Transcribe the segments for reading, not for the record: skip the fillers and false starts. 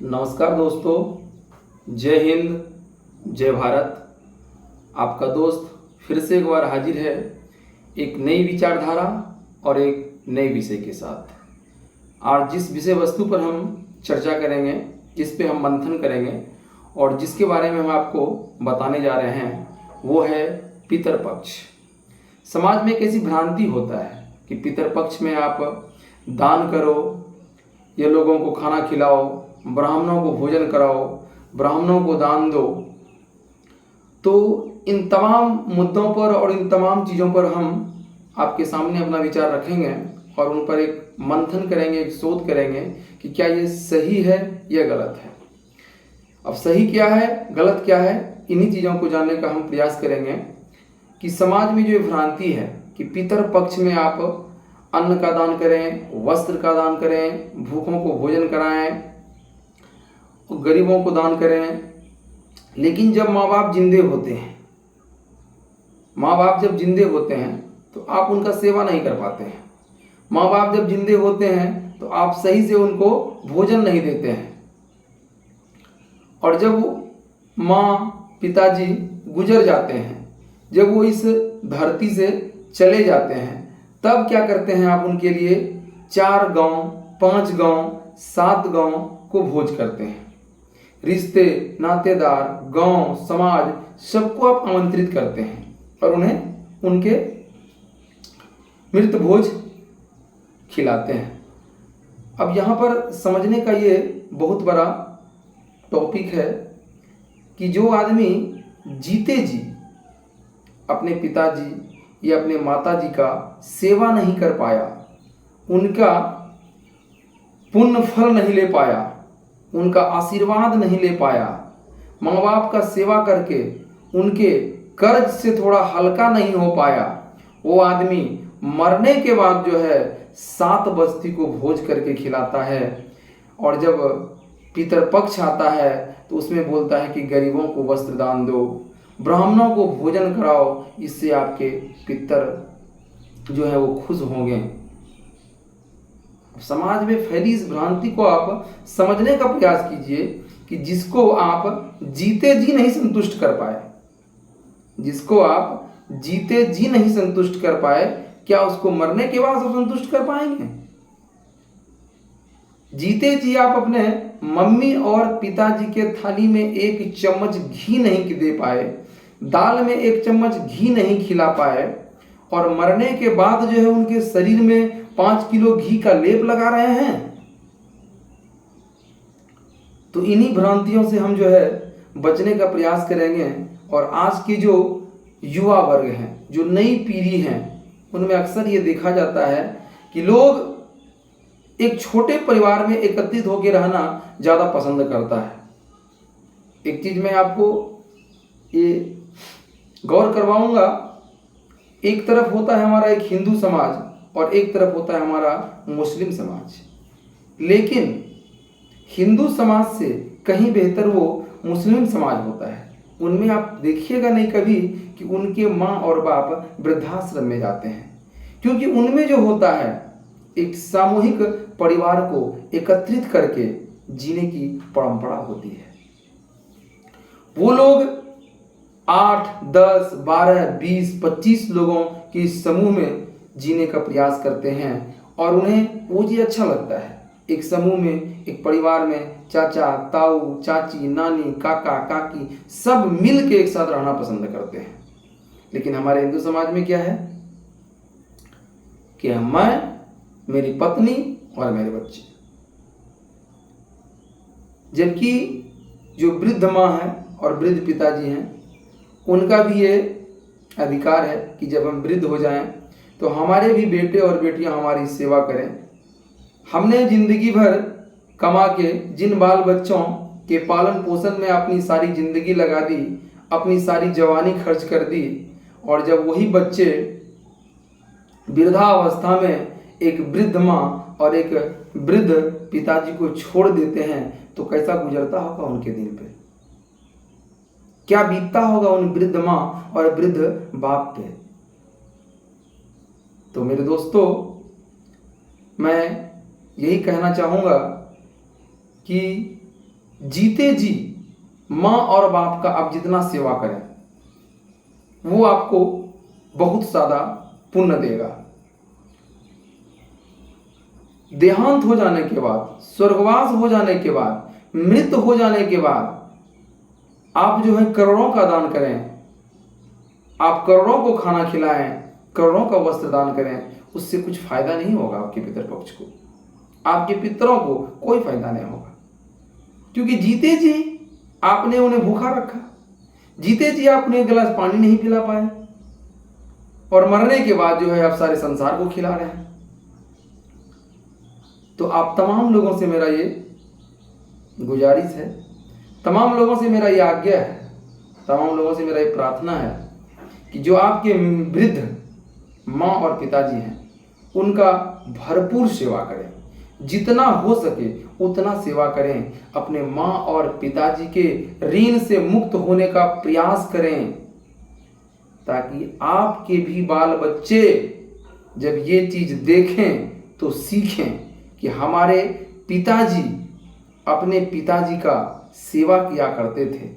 नमस्कार दोस्तों, जय हिंद, जय भारत। आपका दोस्त फिर से एक बार हाजिर है एक नई विचारधारा और एक नए विषय के साथ। और जिस विषय वस्तु पर हम चर्चा करेंगे, जिस पे हम मंथन करेंगे और जिसके बारे में हम आपको बताने जा रहे हैं, वो है पितरपक्ष। समाज में एक ऐसी भ्रांति होता है कि पितरपक्ष में आप दान करो, ये लोगों को खाना खिलाओ, ब्राह्मणों को भोजन कराओ, ब्राह्मणों को दान दो। तो इन तमाम मुद्दों पर और इन तमाम चीज़ों पर हम आपके सामने अपना विचार रखेंगे और उन पर एक मंथन करेंगे, एक शोध करेंगे कि क्या ये सही है या गलत है। अब सही क्या है, गलत क्या है, इन्हीं चीज़ों को जानने का हम प्रयास करेंगे कि समाज में जो भ्रांति है कि पितर पक्ष में आप अन्न का दान करें, वस्त्र का दान करें, भूखों को भोजन कराएं, गरीबों को दान करें, लेकिन जब माँ बाप जिंदे होते हैं, माँ बाप जब जिंदे होते हैं तो आप उनका सेवा नहीं कर पाते हैं। माँ बाप जब जिंदे होते हैं तो आप सही से उनको भोजन नहीं देते हैं। और जब माँ पिताजी गुजर जाते हैं, जब वो इस धरती से चले जाते हैं, तब क्या करते हैं आप उनके लिए 4 गांव, 5 गांव, 7 गांव को भोज करते हैं। रिश्ते, नातेदार, गांव, समाज सबको आप आमंत्रित करते हैं और उन्हें उनके मृत भोज खिलाते हैं। अब यहाँ पर समझने का ये बहुत बड़ा टॉपिक है कि जो आदमी जीते जी अपने पिताजी या अपने माताजी का सेवा नहीं कर पाया, उनका पुण्य फल नहीं ले पाया, उनका आशीर्वाद नहीं ले पाया, माँ बाप का सेवा करके उनके कर्ज से थोड़ा हल्का नहीं हो पाया, वो आदमी मरने के बाद जो है 7 बस्ती को भोज करके खिलाता है। और जब पितरपक्ष आता है तो उसमें बोलता है कि गरीबों को वस्त्र दान दो, ब्राह्मणों को भोजन कराओ, इससे आपके पितर जो है वो खुश होंगे। समाज में फैली इस भ्रांति को आप समझने का प्रयास कीजिए कि जिसको आप जीते जी नहीं संतुष्ट कर पाए, जिसको आप जीते जी नहीं संतुष्ट कर पाए, क्या उसको मरने के बाद संतुष्ट कर पाएंगे? जीते जी आप अपने मम्मी और पिताजी के थाली में 1 चम्मच घी नहीं दे पाए, दाल में 1 चम्मच घी नहीं खिला पाए, और मरने के बाद जो है उनके शरीर में 5 किलो घी का लेप लगा रहे हैं। तो इन्हीं भ्रांतियों से हम जो है बचने का प्रयास करेंगे। और आज की जो युवा वर्ग हैं, जो नई पीढ़ी है, उनमें अक्सर ये देखा जाता है कि लोग एक छोटे परिवार में एकत्रित होकर रहना ज़्यादा पसंद करता है। एक चीज़ मैं आपको ये गौर करवाऊंगा, एक तरफ होता है हमारा एक हिंदू समाज और एक तरफ होता है हमारा मुस्लिम समाज, लेकिन हिंदू समाज से कहीं बेहतर वो मुस्लिम समाज होता है। उनमें आप देखिएगा नहीं कभी कि उनके माँ और बाप वृद्धाश्रम में जाते हैं, क्योंकि उनमें जो होता है एक सामूहिक परिवार को एकत्रित करके जीने की परंपरा होती है। वो लोग 8, 10, 12, 20, 25 लोगों के समूह में जीने का प्रयास करते हैं और उन्हें वो चीज़ अच्छा लगता है। एक समूह में, एक परिवार में चाचा, ताऊ, चाची, नानी, काका, काकी सब मिल के एक साथ रहना पसंद करते हैं। लेकिन हमारे हिंदू समाज में क्या है कि मैं, मेरी पत्नी और मेरे बच्चे, जबकि जो वृद्ध माँ है और वृद्ध पिताजी हैं, उनका भी ये अधिकार है कि जब हम वृद्ध हो जाएं तो हमारे भी बेटे और बेटियां हमारी सेवा करें। हमने जिंदगी भर कमा के जिन बाल बच्चों के पालन पोषण में अपनी सारी जिंदगी लगा दी, अपनी सारी जवानी खर्च कर दी, और जब वही बच्चे वृद्धावस्था में एक वृद्ध माँ और एक वृद्ध पिताजी को छोड़ देते हैं, तो कैसा गुजरता होगा उनके दिन पे, क्या बीतता होगा उन वृद्ध माँ और वृद्ध बाप पे। तो मेरे दोस्तों, मैं यही कहना चाहूँगा कि जीते जी माँ और बाप का आप जितना सेवा करें वो आपको बहुत ज़्यादा पुण्य देगा। देहांत हो जाने के बाद, स्वर्गवास हो जाने के बाद, मृत हो जाने के बाद आप जो है करोड़ों का दान करें, आप करोड़ों को खाना खिलाएं, करोड़ों का वस्त्र दान करें, उससे कुछ फायदा नहीं होगा आपके पितृपक्ष को, आपके पितरों को कोई फायदा नहीं होगा। क्योंकि जीते जी आपने उन्हें भूखा रखा, जीते जी आपने एक गिलास पानी नहीं पिला पाए, और मरने के बाद जो है आप सारे संसार को खिला रहे हैं। तो आप तमाम लोगों से मेरा ये गुजारिश है, तमाम लोगों से मेरा ये आज्ञा है, तमाम लोगों से मेरा ये प्रार्थना है कि जो आपके वृद्ध माँ और पिताजी हैं उनका भरपूर सेवा करें, जितना हो सके उतना सेवा करें, अपने माँ और पिताजी के ऋण से मुक्त होने का प्रयास करें, ताकि आपके भी बाल बच्चे जब ये चीज देखें तो सीखें कि हमारे पिताजी अपने पिताजी का सेवा किया करते थे।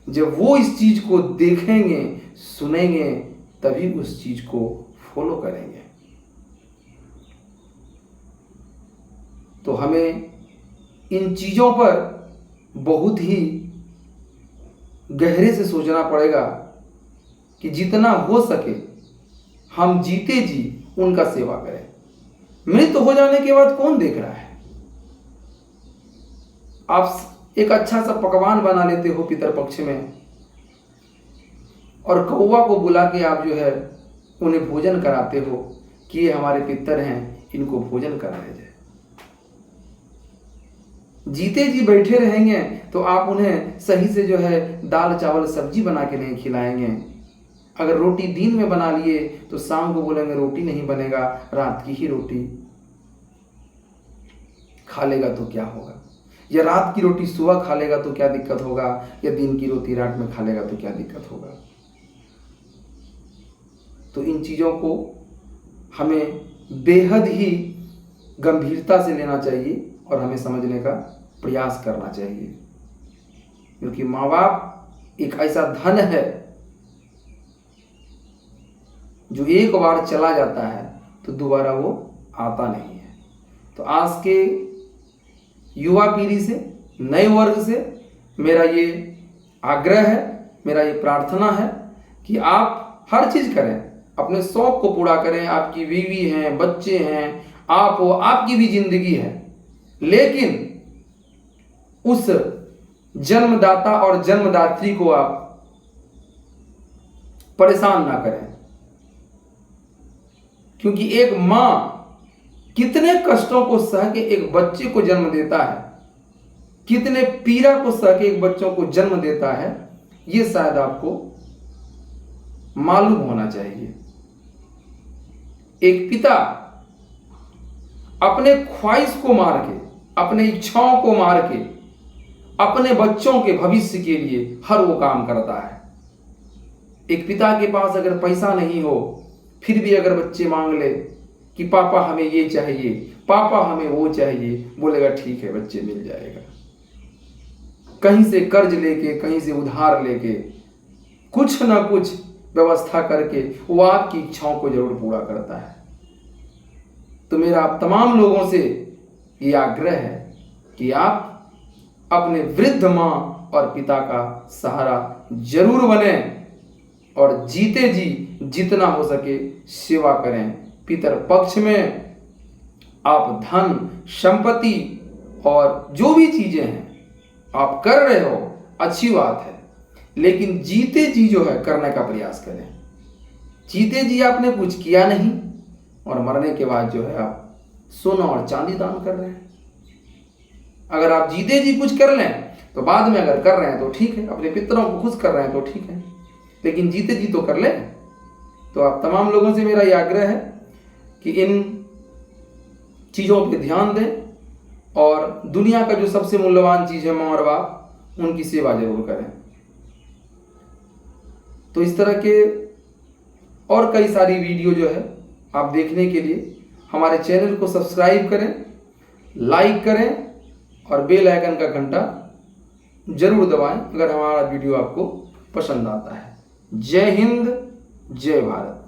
जब वो इस चीज को देखेंगे, सुनेंगे, तभी उस चीज को फॉलो करेंगे। तो हमें इन चीजों पर बहुत ही गहरे से सोचना पड़ेगा कि जितना हो सके हम जीते जी उनका सेवा करें। मृत हो जाने के बाद कौन देख रहा है? आप एक अच्छा सा पकवान बना लेते हो पितरपक्ष में, और कौवा को बुला के आप जो है उन्हें भोजन कराते हो कि ये हमारे पितर हैं, इनको भोजन कराया जाए। जीते जी बैठे रहेंगे तो आप उन्हें सही से जो है दाल चावल सब्जी बना के नहीं खिलाएंगे। अगर रोटी दिन में बना लिए तो शाम को बोलेंगे रोटी नहीं बनेगा, रात की ही रोटी खा लेगा तो क्या होगा, या रात की रोटी सुबह खा लेगा तो क्या दिक्कत होगा, या दिन की रोटी रात में खा लेगा तो क्या दिक्कत होगा। तो इन चीज़ों को हमें बेहद ही गंभीरता से लेना चाहिए और हमें समझने का प्रयास करना चाहिए, क्योंकि माँ बाप एक ऐसा धन है जो एक बार चला जाता है तो दोबारा वो आता नहीं है। तो आज के युवा पीढ़ी से, नए वर्ग से मेरा ये आग्रह है, मेरा ये प्रार्थना है कि आप हर चीज़ करें, अपने शौक को पूरा करें। आपकी बीवी हैं, बच्चे हैं, आप हो, आपकी भी जिंदगी है, लेकिन उस जन्मदाता और जन्मदात्री को आप परेशान ना करें, क्योंकि एक माँ कितने कष्टों को सह के एक बच्चे को जन्म देता है, कितने पीड़ा को सह के एक बच्चों को जन्म देता है, ये शायद आपको मालूम होना चाहिए। एक पिता अपने ख्वाहिश को मार के, अपने इच्छाओं को मार के अपने बच्चों के भविष्य के लिए हर वो काम करता है। एक पिता के पास अगर पैसा नहीं हो फिर भी अगर बच्चे मांग ले कि पापा हमें ये चाहिए, पापा हमें वो चाहिए, बोलेगा ठीक है बच्चे मिल जाएगा। कहीं से कर्ज लेके, कहीं से उधार लेके, कुछ ना कुछ व्यवस्था करके वो आपकी इच्छाओं को जरूर पूरा करता है। तो मेरा आप तमाम लोगों से ये आग्रह है कि आप अपने वृद्ध माँ और पिता का सहारा जरूर बने और जीते जी जितना हो सके सेवा करें। पितर पक्ष में आप धन, संपत्ति और जो भी चीजें हैं आप कर रहे हो, अच्छी बात है, लेकिन जीते जी जो है करने का प्रयास करें। जीते जी आपने कुछ किया नहीं और मरने के बाद जो है आप सोना और चांदी दान कर रहे हैं। अगर आप जीते जी कुछ कर लें तो बाद में अगर कर रहे हैं तो ठीक है, अपने पितरों को खुश कर रहे हैं तो ठीक है, लेकिन जीते जी तो कर लें। तो आप तमाम लोगों से मेरा ये आग्रह है कि इन चीज़ों पे ध्यान दें और दुनिया का जो सबसे मूल्यवान चीज़ है माँ और बाप, उनकी सेवा जरूर करें। तो इस तरह के और कई सारी वीडियो जो है आप देखने के लिए हमारे चैनल को सब्सक्राइब करें, लाइक करें और बेल आइकन का घंटा जरूर दबाएं अगर हमारा वीडियो आपको पसंद आता है। जय हिंद, जय भारत।